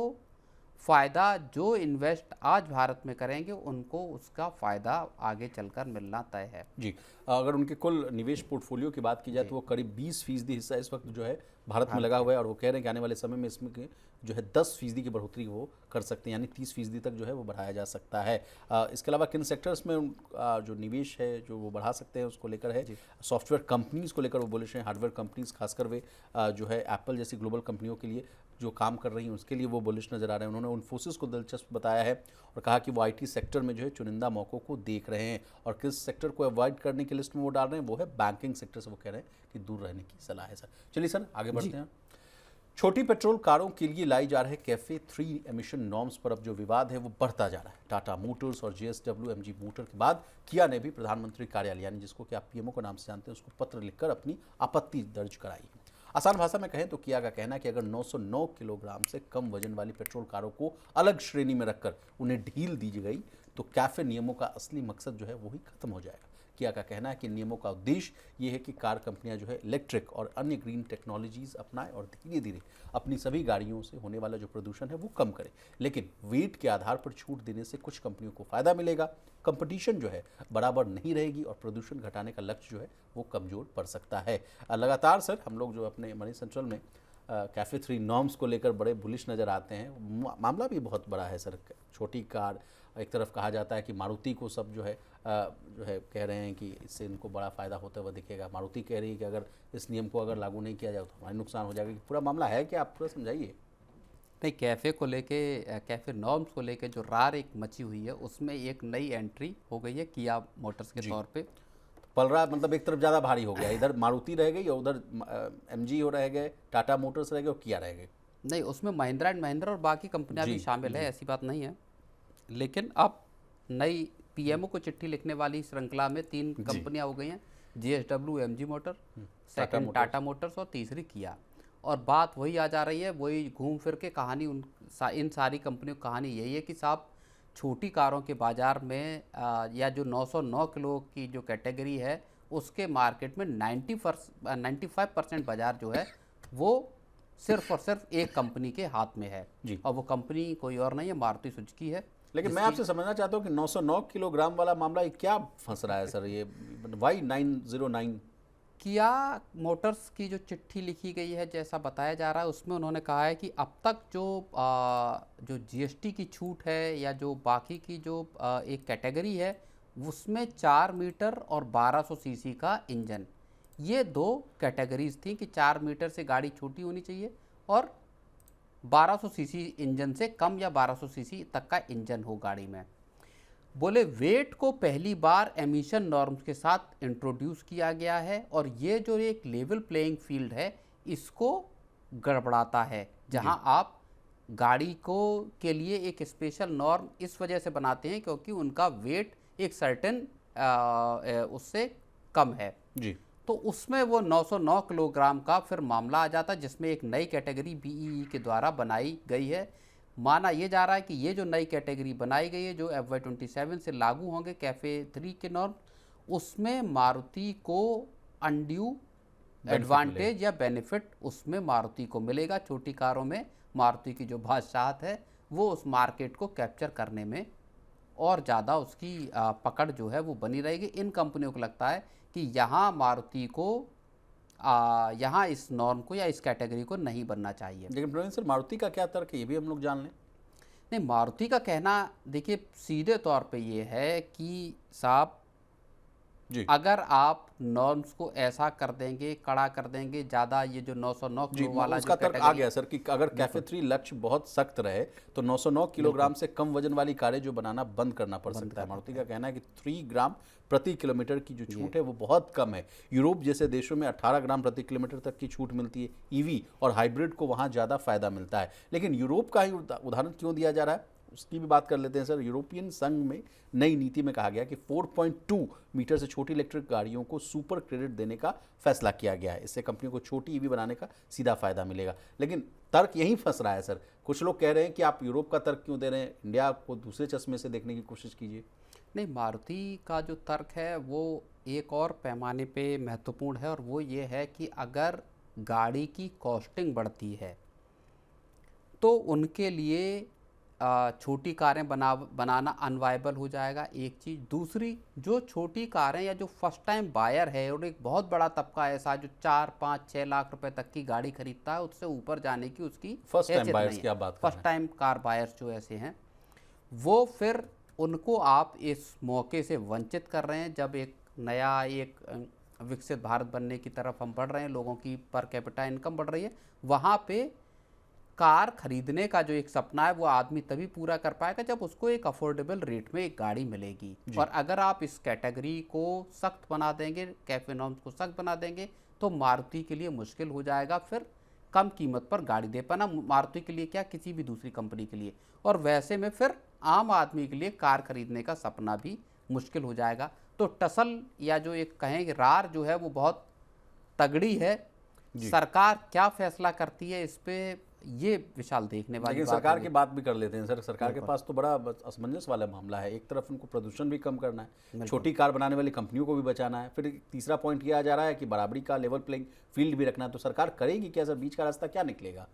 फ़ायदा जो इन्वेस्ट आज भारत में करेंगे उनको उसका फ़ायदा आगे चलकर मिलना तय है। जी, अगर उनके कुल निवेश पोर्टफोलियो की बात की जाए तो वो करीब 20% हिस्सा इस वक्त जो है भारत में लगा हुआ है, और वो कह रहे हैं कि आने वाले समय में इसमें जो है 10% की बढ़ोतरी वो कर सकते हैं, यानी 30% तक जो है वो बढ़ाया जा सकता है। इसके अलावा किन सेक्टर्स में जो निवेश है जो वो बढ़ा सकते हैं उसको लेकर है। सॉफ्टवेयर कंपनीज़ को लेकर वो बुलिश हैं, हार्डवेयर कंपनीज़ खासकर वे जो है एप्पल जैसी ग्लोबल कंपनियों के लिए जो काम कर रही हैं उसके लिए वो बुलिश नज़र आ रहे हैं। उन्होंने इन्फोसिस को दिलचस्प बताया है और कहा कि वो आईटी सेक्टर में जो है चुनिंदा मौक़ों को देख रहे हैं, और किस सेक्टर को अवॉइड करने की लिस्ट में वो डाल रहे हैं वो है बैंकिंग सेक्टर से। वो कह रहे हैं कि दूर रहने की सलाह है। सर चलिए सर आगे बढ़ते हैं। छोटी पेट्रोल कारों के लिए लाई जा रहे कैफे 3 एमिशन नॉर्म्स पर अब जो विवाद है वो बढ़ता जा रहा है। टाटा मोटर्स और JSW MG मोटर के बाद किया ने भी प्रधानमंत्री कार्यालय, यानी जिसको कि आप PMO के नाम से जानते हैं, उसको पत्र लिखकर अपनी आपत्ति दर्ज कराई है। आसान भाषा में कहें तो किया का कहना है कि अगर 909 किलोग्राम से कम वजन वाली पेट्रोल कारों को अलग श्रेणी में रखकर उन्हें ढील दी गई तो कैफे नियमों का असली मकसद जो है वही खत्म हो जाएगा। किया का कहना है कि नियमों का उद्देश्य ये है कि कार कंपनियां जो है इलेक्ट्रिक और अन्य ग्रीन टेक्नोलॉजीज अपनाएं और धीरे धीरे अपनी सभी गाड़ियों से होने वाला जो प्रदूषण है वो कम करें। लेकिन वेट के आधार पर छूट देने से कुछ कंपनियों को फ़ायदा मिलेगा, कंपटीशन जो है बराबर नहीं रहेगी और प्रदूषण घटाने का लक्ष्य जो है वो कमज़ोर पड़ सकता है। लगातार सर हम लोग जो अपने मनी सेंट्रल में कैफे 3 नॉर्म्स को लेकर बड़े बुलिश नज़र आते हैं। मामला भी बहुत बड़ा है सर। छोटी कार, एक तरफ कहा जाता है कि मारुति को सब जो है कह रहे हैं कि इससे इनको बड़ा फ़ायदा होता हुआ दिखेगा। मारुति कह रही है कि अगर इस नियम को अगर लागू नहीं किया जाए तो हमारा नुकसान हो जाएगा। पूरा मामला है कि आप पूरा समझाइए। नहीं, कैफ़े को लेके, कैफ़े नॉर्म्स को लेके जो रार एक मची हुई है उसमें एक नई एंट्री हो गई है किया मोटर्स के तौर पे। पलरा मतलब एक तरफ ज़्यादा भारी हो गया, इधर मारुति रह गई और उधर एमजी हो रह गए, टाटा मोटर्स रह गए और किया रह गए। नहीं, उसमें महिंद्रा एंड महिंद्रा और बाकी कंपनियां भी जी, शामिल है, ऐसी बात नहीं है। लेकिन अब नई पीएमओ को चिट्ठी लिखने वाली श्रृंखला में 3 कंपनियां हो गई हैं, GSW, MG Motor, second Tata Motors और तीसरी किया। और बात वही आ जा रही है, वही घूम फिर के कहानी इन सारी कंपनियों की कहानी यही है कि साहब छोटी कारों के बाज़ार में या जो 909 किलो की जो कैटेगरी है उसके मार्केट में 95% बाज़ार जो है वो सिर्फ और सिर्फ एक कंपनी के हाथ में है जी। और वो कंपनी कोई और नहीं है, मारुति सुजुकी है। लेकिन मैं आपसे समझना चाहता हूँ कि 909 किलोग्राम वाला मामला ये क्या फंस रहा है सर, ये वाई 909? किया मोटर्स की जो चिट्ठी लिखी गई है, जैसा बताया जा रहा है उसमें उन्होंने कहा है कि अब तक जो जीएसटी की छूट है या जो बाकी की जो एक कैटेगरी है उसमें 4 मीटर और 1200 सीसी का इंजन, ये 2 कैटेगरीज थी कि 4 मीटर से गाड़ी छोटी होनी चाहिए और 1200 सीसी इंजन से कम या 1200 सीसी तक का इंजन हो गाड़ी में। बोले वेट को पहली बार एमिशन नॉर्म्स के साथ इंट्रोड्यूस किया गया है और ये जो एक लेवल प्लेइंग फील्ड है इसको गड़बड़ाता है, जहां आप गाड़ी को के लिए एक स्पेशल नॉर्म इस वजह से बनाते हैं क्योंकि उनका वेट एक सर्टेन उससे कम है जी। तो उसमें वो 909 किलोग्राम का फिर मामला आ जाता है, जिसमें एक नई कैटेगरी बीईई के द्वारा बनाई गई है। माना ये जा रहा है कि ये जो नई कैटेगरी बनाई गई है जो FY27 से लागू होंगे कैफे 3 के नॉर्म, उसमें मारुति को अनड्यू एडवांटेज या बेनिफिट उसमें मारुति को मिलेगा। छोटी कारों में मारुति की जो बादशाहत है वो उस मार्केट को कैप्चर करने में और ज़्यादा उसकी पकड़ जो है वो बनी रहेगी। इन कंपनियों को लगता है कि यहाँ मारुति को यहाँ इस नॉर्म को या इस कैटेगरी को नहीं बनना चाहिए। लेकिन प्रवीण सर, मारुति का क्या तर्क है, ये भी हम लोग जान लें। नहीं, मारुति का कहना देखिए सीधे तौर पे ये है कि साहब जी। अगर आप नॉर्म्स को ऐसा कर देंगे, कड़ा कर देंगे, ज़्यादा ये जो 909 जी, किलो वाला उसका जो तर्क आ कैटेगरी गया सर कि अगर कैफे 3 लक्ष्य बहुत सख्त रहे तो 909 किलोग्राम से कम वजन वाली कारें जो बनाना बंद करना पड़ सकता है। मारुति का कहना है कि 3 ग्राम प्रति किलोमीटर की जो छूट है वो बहुत कम है। यूरोप जैसे देशों में 18 ग्राम प्रति किलोमीटर तक की छूट मिलती है। ईवी और हाइब्रिड को वहाँ ज़्यादा फायदा मिलता है। लेकिन यूरोप का ही उदाहरण क्यों दिया जा रहा है उसकी भी बात कर लेते हैं सर। यूरोपियन संघ में नई नीति में कहा गया कि 4.2 मीटर से छोटी इलेक्ट्रिक गाड़ियों को सुपर क्रेडिट देने का फैसला किया गया है। इससे कंपनियों को छोटी ईवी बनाने का सीधा फायदा मिलेगा। लेकिन तर्क यहीं फंस रहा है सर। कुछ लोग कह रहे हैं कि आप यूरोप का तर्क क्यों दे रहे हैं, इंडिया को दूसरे चश्मे से देखने की कोशिश कीजिए। नहीं, मारुति का जो तर्क है वो एक और पैमाने पे महत्वपूर्ण है और वो ये है कि अगर गाड़ी की कॉस्टिंग बढ़ती है तो उनके लिए छोटी कारें बनाना अनवायबल हो जाएगा, एक चीज़। दूसरी, जो छोटी कारें या जो फर्स्ट टाइम बायर है और एक बहुत बड़ा तबका ऐसा जो 4, 5, 6 लाख रुपए तक की गाड़ी खरीदता है, उससे ऊपर जाने की उसकी फर्स्ट टाइम हैसियत बायर्स नहीं की है। आप बात कर रहे फर्स्ट टाइम कार बायर्स जो ऐसे हैं वो फिर उनको आप इस मौके से वंचित कर रहे हैं। जब एक नया एक विकसित भारत बनने की तरफ हम बढ़ रहे हैं, लोगों की पर कैपिटा इनकम बढ़ रही है, वहाँ पे कार खरीदने का जो एक सपना है वो आदमी तभी पूरा कर पाएगा जब उसको एक अफोर्डेबल रेट में एक गाड़ी मिलेगी। और अगर आप इस कैटेगरी को सख्त बना देंगे, कैफे नॉर्म्स को सख्त बना देंगे, तो मारुति के लिए मुश्किल हो जाएगा फिर कम कीमत पर गाड़ी दे पाना। मारुति के लिए क्या, किसी भी दूसरी कंपनी के लिए। और वैसे में फिर आम आदमी के लिए कार खरीदने का सपना भी मुश्किल हो जाएगा। तो टसल या जो एक कहें रार जो है वो बहुत तगड़ी है। सरकार क्या फैसला करती है इस पे ये विशाल देखने वाली लेकिन बात सरकार होगी। की बात भी कर लेते हैं सर। सरकार के पास तो बड़ा असमंजस वाला मामला है। एक तरफ उनको प्रदूषण भी कम करना है, छोटी कार बनाने वाली कंपनियों को भी बचाना है, फिर तीसरा पॉइंट ये आ जा रहा है कि बराबरी का लेवल प्लेइंग फील्ड भी रखना है। तो सरकार करेगी क्या सर? बीच का रास्ता क्या निकलेगा?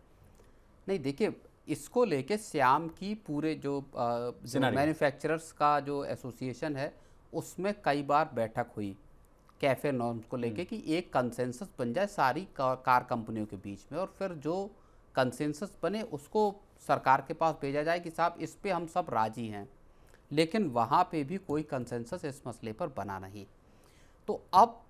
नहीं, देखिए इसको लेके श्याम की पूरे जो मैन्युफैक्चरर्स का जो एसोसिएशन है उसमें कई बार बैठक हुई कैफे नॉर्म्स को लेके कि एक कंसेंसस बन जाए सारी कार कंपनियों के बीच में, और फिर जो कंसेंसस बने उसको सरकार के पास भेजा जाए कि साहब इस पे हम सब राजी हैं। लेकिन वहाँ पे भी कोई कंसेंसस इस मसले पर बना नहीं। तो अब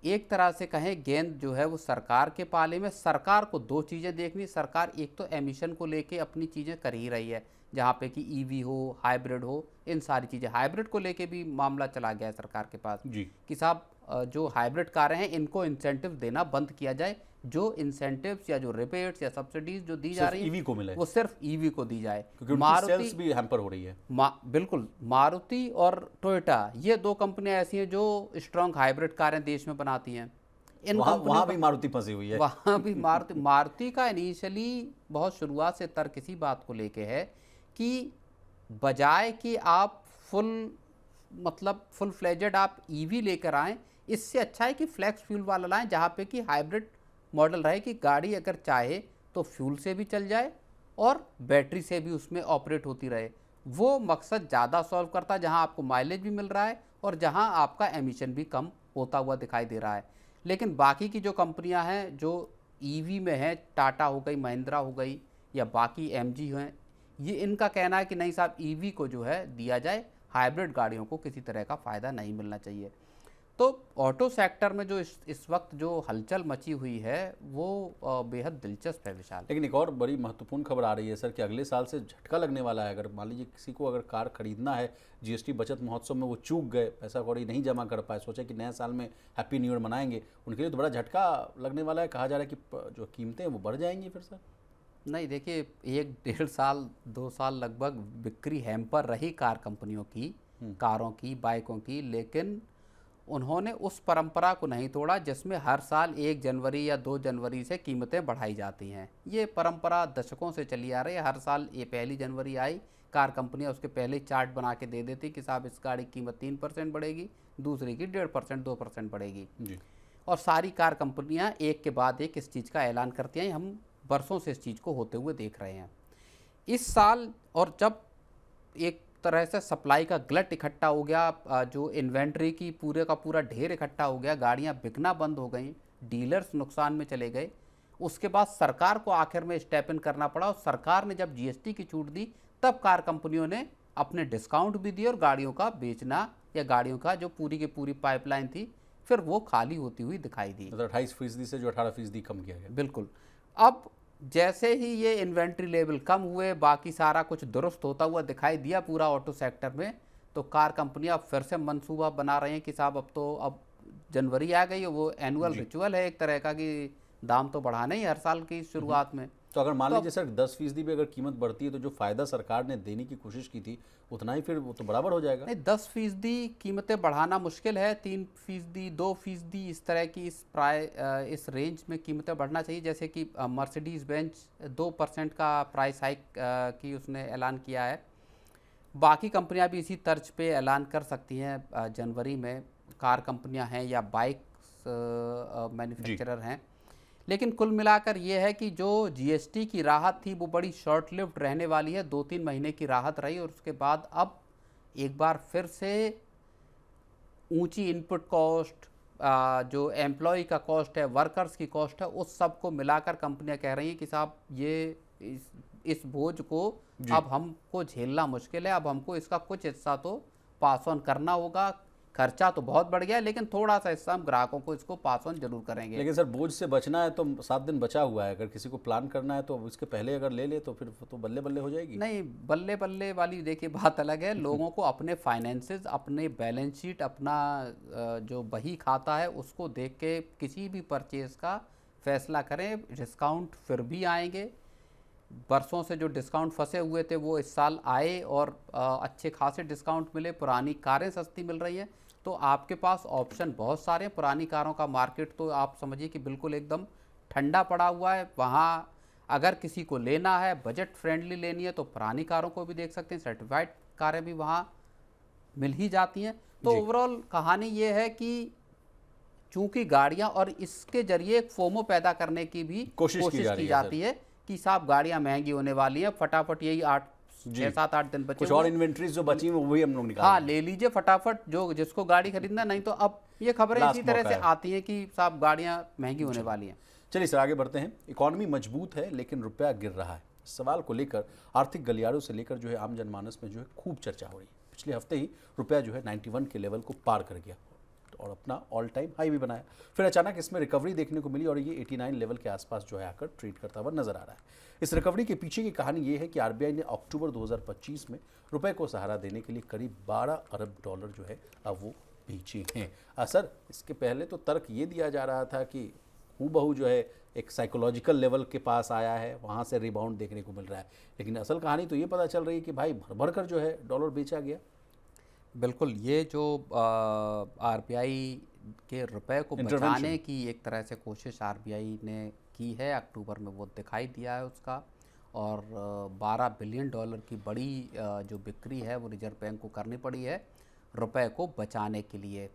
एक तरह से कहें गेंद जो है वो सरकार के पाले में। सरकार को 2 चीज़ें देखनी। सरकार एक तो एमिशन को लेके अपनी चीज़ें कर ही रही है जहाँ पे कि ईवी हो, हाइब्रिड हो, इन सारी चीज़ें। हाइब्रिड को लेके भी मामला चला गया है सरकार के पास जी। कि साहब जो हाइब्रिड कारें हैं इनको इंसेंटिव देना बंद किया जाए, जो इंसेंटिव्स या जो रिबेट्स या सब्सिडीज जो दी जा सिर्फ रही ईवी है को मिले, वो सिर्फ ईवी को दी जाए। क्योंकि उनकी मारुति सेल्स भी हैम्पर हो रही है। बिल्कुल, मारुति और टोयोटा ये दो कंपनियां ऐसी हैं जो स्ट्रांग हाइब्रिड कारें देश में बनाती हैं। इन वहाँ कंपनियों वहाँ का भी मारुति फंसी हुई है। वहाँ भी मारुति का इनिशियली बहुत शुरुआत से तर्क इसी बात को लेके है कि बजाय कि आप फुल फ्लेजेड आप ईवी लेकर आएँ, इससे अच्छा है कि फ्लेक्स फ्यूल वाला लाएं, जहाँ पे कि हाइब्रिड मॉडल रहे कि गाड़ी अगर चाहे तो फ्यूल से भी चल जाए और बैटरी से भी उसमें ऑपरेट होती रहे। वो मकसद ज़्यादा सॉल्व करता है, जहाँ आपको माइलेज भी मिल रहा है और जहाँ आपका एमिशन भी कम होता हुआ दिखाई दे रहा है। लेकिन बाकी की जो कंपनियां हैं जो ईवी में हैं, टाटा हो गई, महिंद्रा हो गई या बाकी एमजी हैं, ये इनका कहना है कि नहीं साहब, ईवी को जो है दिया जाए, हाइब्रिड गाड़ियों को किसी तरह का फ़ायदा नहीं मिलना चाहिए। तो ऑटो सेक्टर में जो इस वक्त जो हलचल मची हुई है वो बेहद दिलचस्प है विशाल। लेकिन एक और बड़ी महत्वपूर्ण खबर आ रही है सर कि अगले साल से झटका लगने वाला है। अगर मान लीजिए किसी को अगर कार खरीदना है, जीएसटी बचत महोत्सव में वो चूक गए, पैसा कौड़ी नहीं जमा कर पाए, सोचे कि नए साल में हैप्पी न्यू ईयर मनाएंगे, उनके लिए तो बड़ा झटका लगने वाला है। कहा जा रहा है कि जो कीमतें हैं वो बढ़ जाएंगी फिर सर। नहीं, देखिए, 1 डेढ़ साल 2 साल लगभग बिक्री हैम्पर रही कार कंपनियों की, कारों की, बाइकों की, लेकिन उन्होंने उस परंपरा को नहीं तोड़ा जिसमें हर साल 1 जनवरी या 2 जनवरी से कीमतें बढ़ाई जाती हैं। ये परंपरा दशकों से चली आ रही है। हर साल ये 1 जनवरी आई, कार कंपनियां उसके पहले चार्ट बना के दे देती कि साहब इस गाड़ी की कीमत 3% बढ़ेगी, दूसरी की 1.5%, 2% बढ़ेगी जी। और सारी कार कंपनियां एक के बाद एक इस चीज़ का ऐलान करती हैं। हम वर्षों से इस चीज़ को होते हुए देख रहे हैं। इस साल और जब एक तरह से सप्लाई का गलत इकट्ठा हो गया, जो इन्वेंट्री की पूरे का पूरा ढेर इकट्ठा हो गया, गाड़ियां बिकना बंद हो गई, डीलर्स नुकसान में चले गए, उसके बाद सरकार को आखिर में स्टेप इन करना पड़ा और सरकार ने जब जीएसटी की छूट दी तब कार कंपनियों ने अपने डिस्काउंट भी दिए और गाड़ियों का बेचना या गाड़ियों का जो पूरी की पूरी पाइपलाइन थी फिर वो खाली होती हुई दिखाई दी। मतलब 28% से जो 18% कम किया गया। बिल्कुल। अब जैसे ही ये इन्वेंट्री लेवल कम हुए, बाकी सारा कुछ दुरुस्त होता हुआ दिखाई दिया पूरा ऑटो सेक्टर में, तो कार कंपनियां फिर से मंसूबा बना रहे हैं कि साहब अब जनवरी आ गई है, वो एनुअल रिचुअल है एक तरह का कि दाम तो बढ़ाना ही हर साल की शुरुआत में। तो अगर मान लीजिए सर 10% भी अगर कीमत बढ़ती है तो जो फ़ायदा सरकार ने देने की कोशिश की थी उतना ही फिर वो तो बराबर हो जाएगा। नहीं, 10% कीमतें बढ़ाना मुश्किल है, 3%, 2% इस तरह की इस रेंज में कीमतें बढ़ना चाहिए। जैसे कि मर्सिडीज़ बेंज 2% का प्राइस हाइक की उसने ऐलान किया है। बाकी कंपनियां भी इसी तर्ज पे ऐलान कर सकती हैं जनवरी में, कार कंपनियां हैं या बाइक मैन्युफैक्चरर हैं। लेकिन कुल मिलाकर ये है कि जो जीएसटी की राहत थी वो बड़ी शॉर्ट लिव्ड रहने वाली है, 2-3 महीने की राहत रही और उसके बाद अब एक बार फिर से ऊंची इनपुट कॉस्ट, जो एम्प्लॉय का कॉस्ट है, वर्कर्स की कॉस्ट है, उस सब को मिलाकर कंपनियां कह रही हैं कि साहब ये इस बोझ को अब हमको झेलना मुश्किल है, अब हमको इसका कुछ हिस्सा तो पास ऑन करना होगा। खर्चा तो बहुत बढ़ गया है लेकिन थोड़ा सा हिस्सा हम ग्राहकों को इसको पास ऑन जरूर करेंगे। लेकिन सर बोझ से बचना है तो 7 दिन बचा हुआ है, अगर किसी को प्लान करना है तो इसके पहले अगर ले ले तो फिर तो बल्ले बल्ले हो जाएगी। नहीं, बल्ले बल्ले वाली देखिए बात अलग है। लोगों को अपने फाइनेंसेस, अपने बैलेंस शीट, अपना जो बही खाता है उसको देख के किसी भी परचेज का फैसला करें। डिस्काउंट फिर भी आएंगे, बरसों से जो डिस्काउंट फंसे हुए थे वो इस साल आए और अच्छे खासे डिस्काउंट मिले, पुरानी कारें सस्ती मिल रही हैं, तो आपके पास ऑप्शन बहुत सारे हैं। पुरानी कारों का मार्केट तो आप समझिए कि बिल्कुल एकदम ठंडा पड़ा हुआ है। वहाँ अगर किसी को लेना है, बजट फ्रेंडली लेनी है, तो पुरानी कारों को भी देख सकते हैं, सर्टिफाइड कारें भी वहाँ मिल ही जाती हैं। तो ओवरऑल कहानी ये है कि चूंकि गाड़ियाँ और इसके जरिए एक फोमो पैदा करने की भी कोशिश की जाती है कि साहब गाड़ियाँ महंगी होने वाली हैं, फटाफट यही 6-7-8 दिन बचे, कुछ और इन्वेंट्रीज जो बची वो भी हम लोग निकाल, हाँ, ले लीजिए फटाफट जो जिसको गाड़ी खरीदना। नहीं तो अब ये खबरें इसी तरह से आती हैं कि साहब गाड़ियाँ महंगी होने वाली हैं। चलिए सर आगे बढ़ते हैं। इकॉनमी मजबूत है लेकिन रुपया गिर रहा है, इस सवाल को लेकर आर्थिक गलियारों से लेकर जो है आम जनमानस में जो है खूब चर्चा हो रही है। पिछले हफ्ते ही रुपया जो है 91 के लेवल को पार कर गया और अपना ऑल टाइम हाई भी बनाया। फिर अचानक इसमें रिकवरी देखने को मिली और ये 89 लेवल के आसपास जो है आकर ट्रेड करता हुआ नजर आ रहा है। इस रिकवरी के पीछे की कहानी ये है कि आरबीआई ने अक्टूबर 2025 में रुपए को सहारा देने के लिए करीब 12 अरब डॉलर जो है अब वो बेचे हैं। सर, इसके पहले तो तर्क ये दिया जा रहा था कि हूबहू जो है एक साइकोलॉजिकल लेवल के पास आया है, वहाँ से रिबाउंड देखने को मिल रहा है, लेकिन असल कहानी तो ये पता चल रही है कि भाई भर भर कर जो है डॉलर बेचा गया। बिल्कुल, ये जो आरबीआई के रुपए को बचाने की एक तरह से कोशिश आरबीआई ने की है, अक्टूबर में वो दिखाई दिया है उसका। और 12 बिलियन डॉलर की बड़ी जो बिक्री है वो रिजर्व बैंक को करनी पड़ी है रुपए को बचाने के लिए।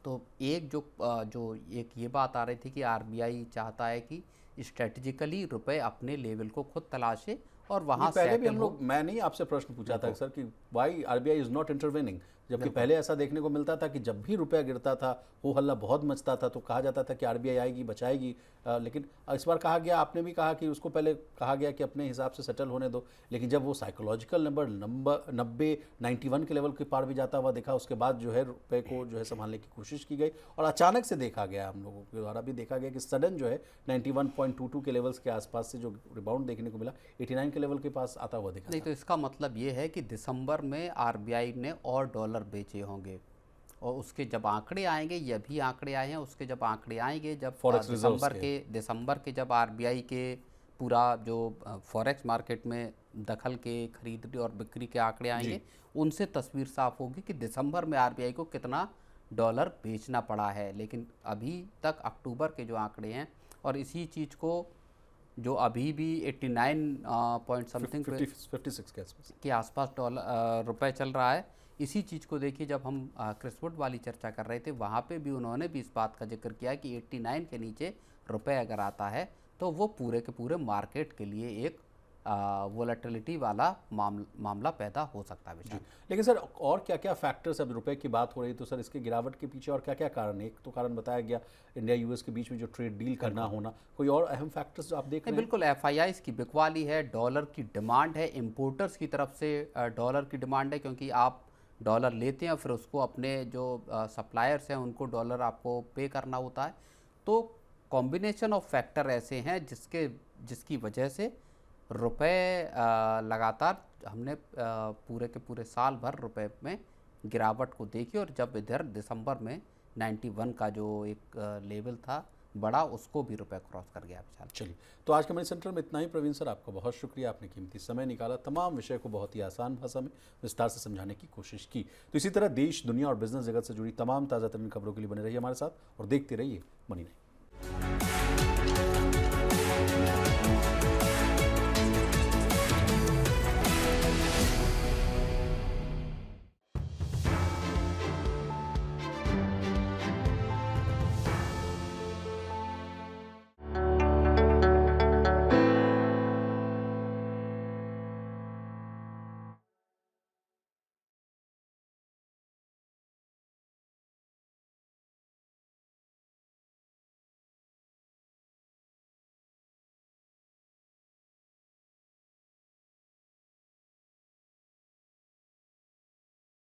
तो एक जो एक ये बात आ रही थी कि आरबीआई चाहता है कि स्ट्रेटजिकली रुपए अपने लेवल को खुद तलाशे और वहाँ पहले भी हम लोग, मैं नहीं आपसे प्रश्न पूछा था सर कि why RBI is not intervening, जबकि पहले ऐसा देखने को मिलता था कि जब भी रुपया गिरता था हो हल्ला बहुत मचता था, तो कहा जाता था कि आरबीआई आएगी बचाएगी। लेकिन इस बार कहा गया, आपने भी कहा कि उसको पहले कहा गया कि अपने हिसाब से सेटल होने दो, लेकिन जब वो साइकोलॉजिकल नंबर 91 के लेवल के पार भी जाता हुआ देखा, उसके बाद जो है रुपये को जो है संभालने की कोशिश की गई और अचानक से देखा गया, हम लोगों के द्वारा भी देखा गया कि सडन जो है 91.22 के लेवल्स के आसपास से जो रिबाउंड देखने को मिला 89 के लेवल के पास आता हुआ देखा। नहीं, तो इसका मतलब ये है कि दिसंबर में आरबीआई ने और डॉलर बेचे होंगे और उसके जब आंकड़े आएंगे, ये भी आंकड़े आए हैं, उसके जब आंकड़े आएंगे, जब दिसंबर के जब आरबीआई के पूरा जो फॉरेक्स मार्केट में दखल के खरीद और बिक्री के आंकड़े आएंगे, उनसे तस्वीर साफ होगी कि दिसंबर में आरबीआई को कितना डॉलर बेचना पड़ा है। लेकिन अभी तक अक्टूबर के जो आंकड़े हैं और इसी चीज़ को जो अभी भी 89 पॉइंट समथिंग 56 के आसपास डॉलर रुपए चल रहा है, इसी चीज़ को देखिए जब हम क्रिसवुड वाली चर्चा कर रहे थे वहाँ पे भी उन्होंने भी इस बात का जिक्र किया कि 89 के नीचे रुपए अगर आता है तो वो पूरे के पूरे मार्केट के लिए एक वोलेटिलिटी वाला मामला पैदा हो सकता है। लेकिन सर और क्या क्या फैक्टर्स, अब रुपए की बात हो रही तो सर इसके गिरावट के पीछे और क्या क्या कारण है? एक तो कारण बताया गया इंडिया यूएस के बीच में जो ट्रेड डील करना होना, कोई और अहम फैक्टर्स जो आप देख रहे हैं? बिल्कुल, एफआईआईस की बिकवाली है, डॉलर की डिमांड है, इम्पोर्टर्स की तरफ से डॉलर की डिमांड है, क्योंकि आप डॉलर लेते हैं फिर उसको अपने जो सप्लायर्स हैं उनको डॉलर आपको पे करना होता है। तो कॉम्बिनेशन ऑफ फैक्टर ऐसे हैं जिसकी वजह से रुपए लगातार हमने पूरे के पूरे साल भर रुपए में गिरावट को देखी और जब इधर दिसंबर में 91 का जो एक लेवल था बड़ा, उसको भी रुपए क्रॉस कर गया विशाल। चलिए, तो आज के मनी सेंटर में इतना ही। प्रवीण सर, आपका बहुत शुक्रिया, आपने कीमती समय निकाला, तमाम विषय को बहुत ही आसान भाषा में विस्तार से समझाने की कोशिश की। तो इसी तरह देश, दुनिया और बिजनेस जगत से जुड़ी तमाम ताज़ा तरीन खबरों के लिए बने रहिए हमारे साथ और देखते रहिए मनी नहीं।